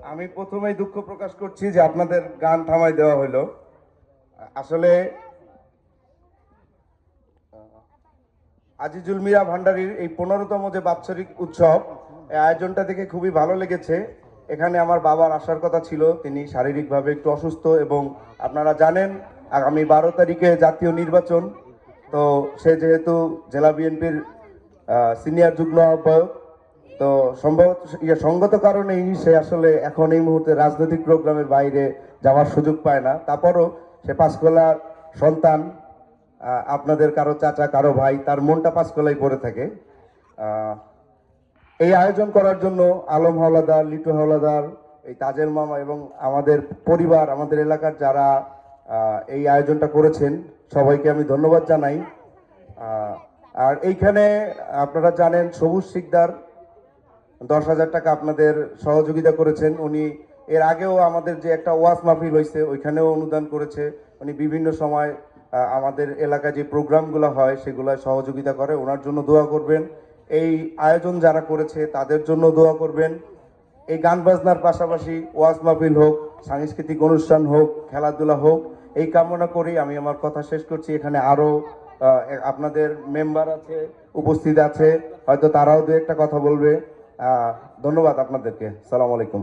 আমি প্রথমেই দুঃখ প্রকাশ করছি যে আপনাদের গান থামাই দেওয়া হলো। আসলে আজিজুল মিয়া ভান্ডারীর এই 15তম যে বাৎসরিক উৎসব, এই আয়োজনটা দেখে খুবই ভালো লেগেছে। এখানে আমার বাবার আসার কথা ছিল, তিনি শারীরিকভাবে একটু অসুস্থ এবং আপনারা জানেন আগামী 12 তারিখে জাতীয় নির্বাচন। তো সে যেহেতু জেলা বিএনপির সিনিয়র যুগ্ম আহ্বায়ক, তো সম্ভবত সঙ্গত কারণেই সে আসলে এখন এই মুহূর্তে রাজনৈতিক প্রোগ্রামের বাইরে যাওয়ার সুযোগ পায় না। তারপরও সে পাঁচকলার সন্তান, আপনাদের কারো চাচা কারো ভাই, তার মনটা পাঁচকলাই পড়ে থাকে। আহ, এই আয়োজন করার জন্য আলম হাওলাদার, লিটু হাওলাদার, এই তাজেল মামা এবং আমাদের পরিবার, আমাদের এলাকার যারা এই আয়োজনটা করেছেন, সবাইকে আমি ধন্যবাদ জানাই। আহ, আর এইখানে আপনারা জানেন সবুজ শিকদার 10,000 টাকা আপনাদের সহযোগিতা করেছেন। উনি এর আগেও আমাদের যে একটা ওয়াজ মাহফিল হয়েছে ওইখানেও অনুদান করেছে। উনি বিভিন্ন সময় আমাদের এলাকায় যে প্রোগ্রামগুলো হয় সেগুলোয় সহযোগিতা করে। ওনার জন্য দোয়া করবেন। এই আয়োজন যারা করেছে তাদের জন্য দোয়া করবেন। এই গান বাজনার পাশাপাশি ওয়াজ মাহফিল হোক, সাংস্কৃতিক অনুষ্ঠান হোক, খেলাধুলা হোক, এই কামনা করেই আমি আমার কথা শেষ করছি। এখানে আরো আপনাদের মেম্বার আছে, উপস্থিত আছে, হয়তো তারাও দু একটা কথা বলবে। ধন্যবাদ আপনাদেরকে। সালাম আলাইকুম।